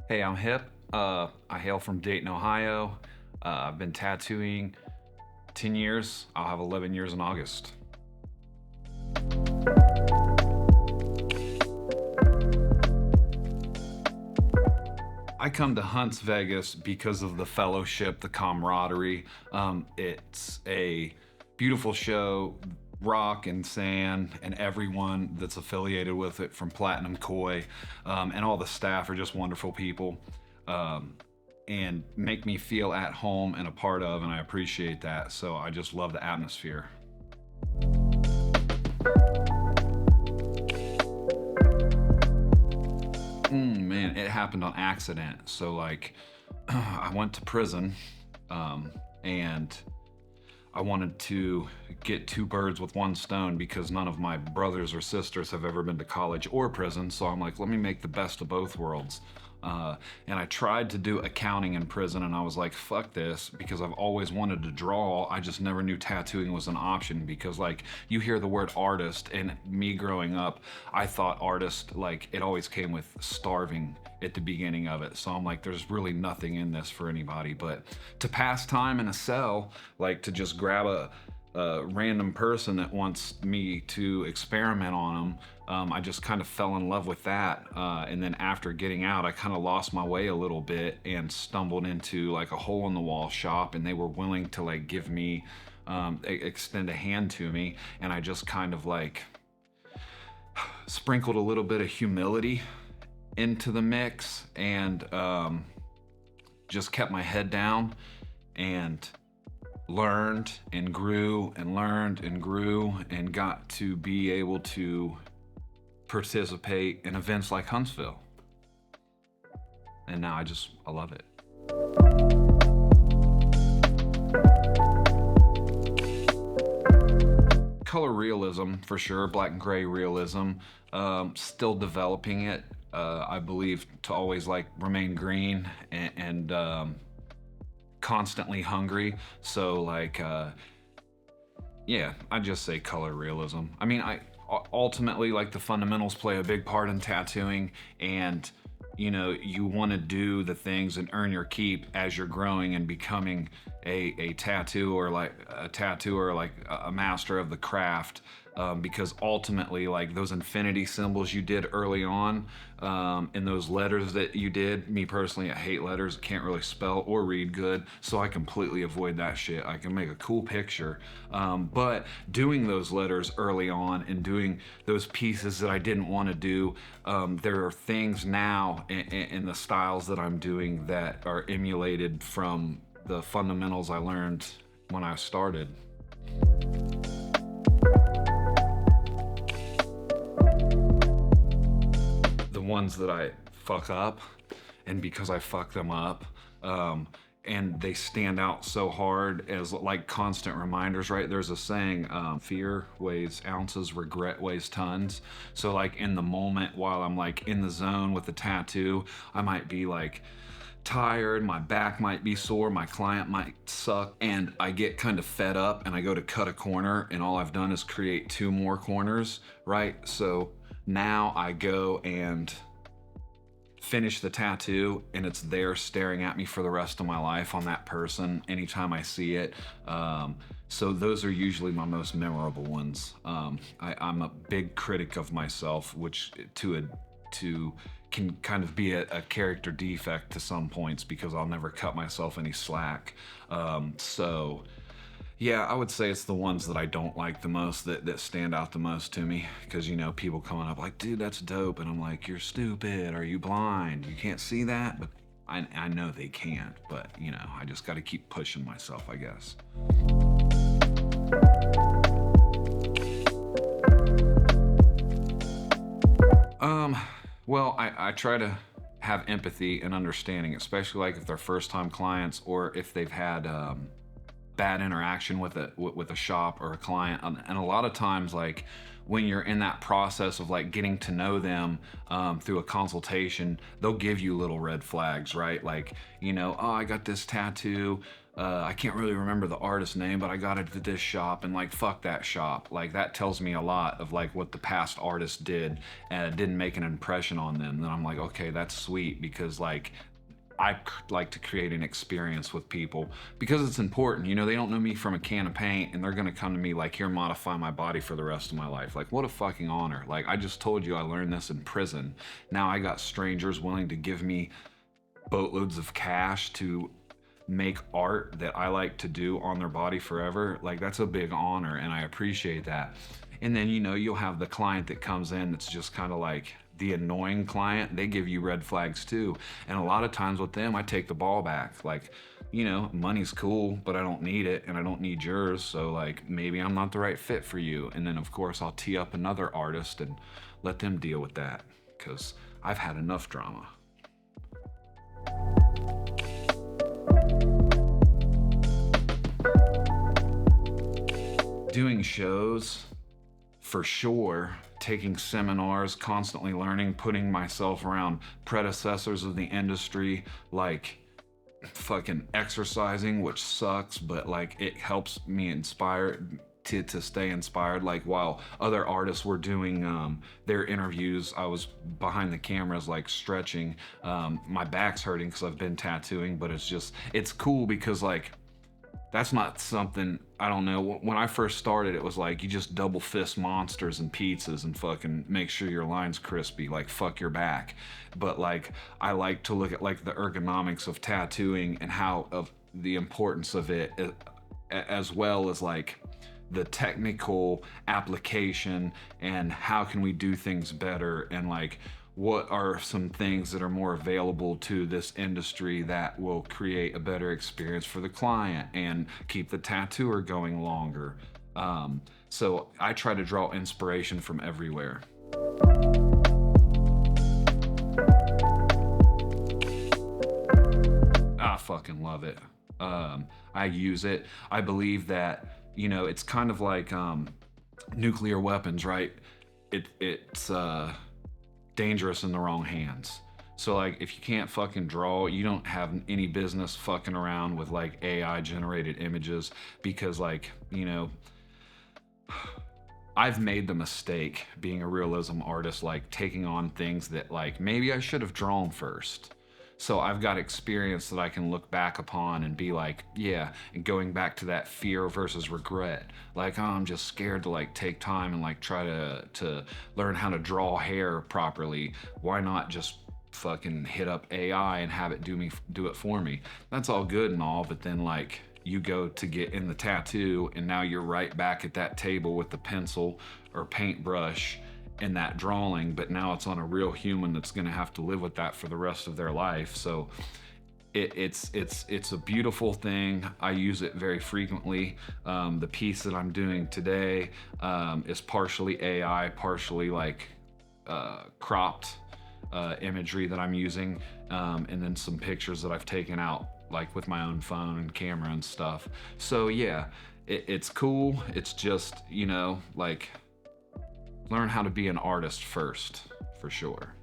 Hey, I'm Hip. I hail from Dayton, Ohio. I've been tattooing 10 years. I'll have 11 years in August. I come to Huntsvegas because of the fellowship, the camaraderie. It's a beautiful show, rock and sand, and everyone that's affiliated with it, from Platinum Koi, and all the staff are just wonderful people, and make me feel at home and a part of, and I appreciate that. So I just love the atmosphere. Man, it happened on accident. So like, I went to prison, and I wanted to get two birds with one stone because none of my brothers or sisters have ever been to college or prison. So I'm like, let me make the best of both worlds. And I tried to do accounting in prison, and I was like, fuck this, because I've always wanted to draw. I just never knew tattooing was an option, because like, you hear the word artist, and me growing up, I thought artist, like, it always came with starving at the beginning of it. So I'm like, there's really nothing in this for anybody. But to pass time in a cell, like to just grab a random person that wants me to experiment on them, I just kind of fell in love with that. And then after getting out, I kind of lost my way a little bit and stumbled into like a hole in the wall shop, and they were willing to like give me, extend a hand to me. And I just kind of like sprinkled a little bit of humility into the mix, and just kept my head down and learned and grew and learned and grew and got to be able to participate in events like Huntsville. And now I love it. Color realism, for sure, black and gray realism. Still developing it. I believe to always like remain green and constantly hungry. So like, yeah, I just say color realism. I mean, I ultimately, like, the fundamentals play a big part in tattooing, and you know, you want to do the things and earn your keep as you're growing and becoming a tattooer, like a master of the craft. Because ultimately, like, those infinity symbols you did early on, and those letters that you did, me personally, I hate letters. Can't really spell or read good, so I completely avoid that shit. I can make a cool picture, but doing those letters early on and doing those pieces that I didn't want to do, there are things now in the styles that I'm doing that are emulated from the fundamentals I learned when I started. The ones that I fuck up, and because I fuck them up, and they stand out so hard as like constant reminders, right? There's a saying, fear weighs ounces, regret weighs tons. So like, in the moment while I'm like in the zone with the tattoo, I might be like tired, my back might be sore, my client might suck, and I get kind of fed up and I go to cut a corner, and all I've done is create two more corners, right? So now I go and finish the tattoo, and it's there staring at me for the rest of my life on that person anytime I see it. So those are usually my most memorable ones. I'm a big critic of myself, which can kind of be a character defect to some points, because I'll never cut myself any slack. So yeah, I would say it's the ones that I don't like the most that stand out the most to me, because, you know, people coming up like, dude, that's dope, and I'm like, you're stupid, are you blind, you can't see that? But I know they can't, but you know, I just got to keep pushing myself, I guess. Well, I try to have empathy and understanding, especially like if they're first time clients, or if they've had bad interaction with a shop or a client. And a lot of times, like, when you're in that process of like getting to know them, through a consultation, they'll give you little red flags, right? Like, you know, oh, I got this tattoo, I can't really remember the artist name, but I got it at this shop, and like, fuck that shop. Like, that tells me a lot of like what the past artist did, and it didn't make an impression on them. Then I'm like, okay, that's sweet, because like like to create an experience with people, because it's important. You know, they don't know me from a can of paint, and they're gonna come to me like, here, modify my body for the rest of my life. Like, what a fucking honor. Like, I just told you I learned this in prison. Now I got strangers willing to give me boatloads of cash to make art that I like to do on their body forever. Like, that's a big honor, and I appreciate that. And then, you know, you'll have the client that comes in that's just kind of like the annoying client. They give you red flags too. And a lot of times with them, I take the ball back. Like, you know, money's cool, but I don't need it, and I don't need yours. So like, maybe I'm not the right fit for you. And then of course I'll tee up another artist and let them deal with that, because I've had enough drama. Doing shows, for sure. Taking seminars, constantly learning, putting myself around predecessors of the industry, like fucking exercising, which sucks, but like it helps me inspire to stay inspired. Like, while other artists were doing their interviews, I was behind the cameras, like stretching. My back's hurting because I've been tattooing, but it's cool because like, that's not something, I don't know. When I first started, it was like, you just double fist monsters and pizzas and fucking make sure your line's crispy, like fuck your back. But like, I like to look at like the ergonomics of tattooing and how of the importance of it, as well as like the technical application and how can we do things better, and like, what are some things that are more available to this industry that will create a better experience for the client and keep the tattooer going longer. So I try to draw inspiration from everywhere. I fucking love it. I use it. I believe that, you know, it's kind of like nuclear weapons, right? It's dangerous in the wrong hands. So like, if you can't fucking draw, you don't have any business fucking around with like AI generated images, because like, you know, I've made the mistake being a realism artist, like taking on things that like maybe I should have drawn first. So I've got experience that I can look back upon and be like, yeah, and going back to that fear versus regret. Like, oh, I'm just scared to like take time and like try to learn how to draw hair properly. Why not just fucking hit up AI and have it do it for me? That's all good and all, but then like, you go to get in the tattoo and now you're right back at that table with the pencil or paintbrush in that drawing, but now it's on a real human that's going to have to live with that for the rest of their life. So it's a beautiful thing. I use it very frequently. The piece that I'm doing today is partially AI, partially like cropped imagery that I'm using, and then some pictures that I've taken out like with my own phone and camera and stuff. So yeah, it's cool. It's just, you know, like, learn how to be an artist first, for sure.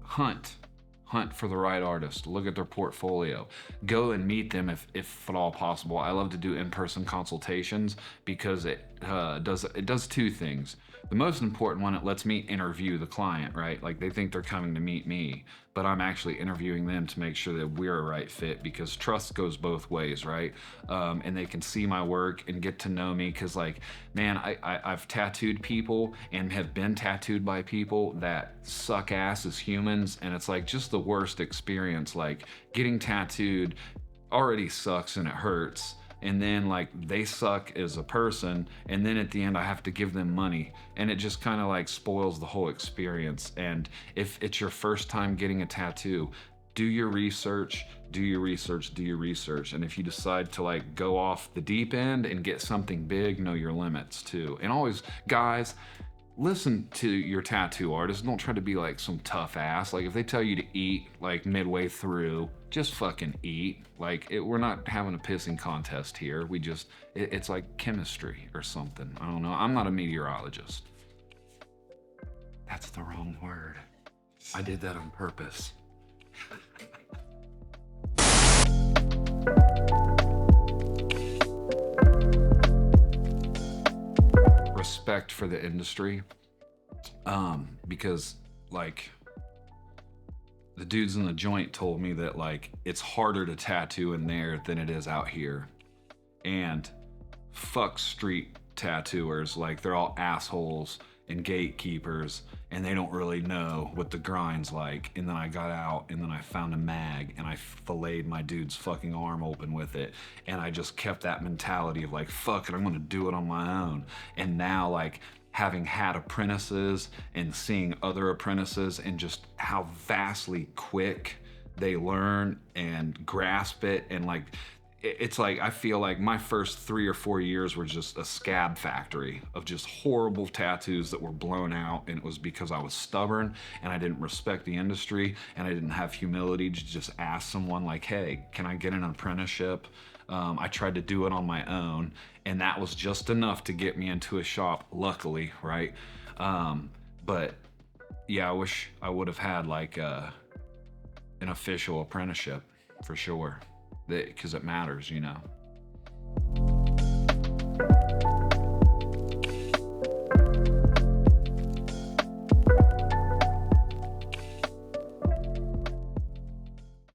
Hunt for the right artist. Look at their portfolio. Go and meet them if at all possible. I love to do in-person consultations because it does two things. The most important one, it lets me interview the client, right? Like, they think they're coming to meet me, but I'm actually interviewing them to make sure that we're a right fit, because trust goes both ways, right? And they can see my work and get to know me, because like, man, I've tattooed people and have been tattooed by people that suck ass as humans, and it's like just the worst experience. Like, getting tattooed already sucks and it hurts, and then like, they suck as a person, and then at the end I have to give them money, and it just kind of like spoils the whole experience. And if it's your first time getting a tattoo, do your research, do your research, do your research. And if you decide to like go off the deep end and get something big, know your limits too. And always, guys, listen to your tattoo artist. Don't try to be like some tough ass. Like, if they tell you to eat like midway through, just fucking eat. Like, we're not having a pissing contest here. It's like chemistry or something. I don't know. I'm not a meteorologist. That's the wrong word. I did that on purpose. Respect for the industry, because like the dudes in the joint told me that like it's harder to tattoo in there than it is out here. And fuck street tattooers, like they're all assholes and gatekeepers and they don't really know what the grind's like. And then I got out and then I found a mag and I filleted my dude's fucking arm open with it. And I just kept that mentality of like, fuck it, I'm gonna do it on my own. And now like having had apprentices and seeing other apprentices and just how vastly quick they learn and grasp it, and like it's like I feel like my first 3 or 4 years were just a scab factory of just horrible tattoos that were blown out, and it was because I was stubborn and I didn't respect the industry and I didn't have humility to just ask someone like, hey, can I get an apprenticeship? I tried to do it on my own, and that was just enough to get me into a shop, luckily, right? But yeah, I wish I would have had like an official apprenticeship for sure, because it matters, you know.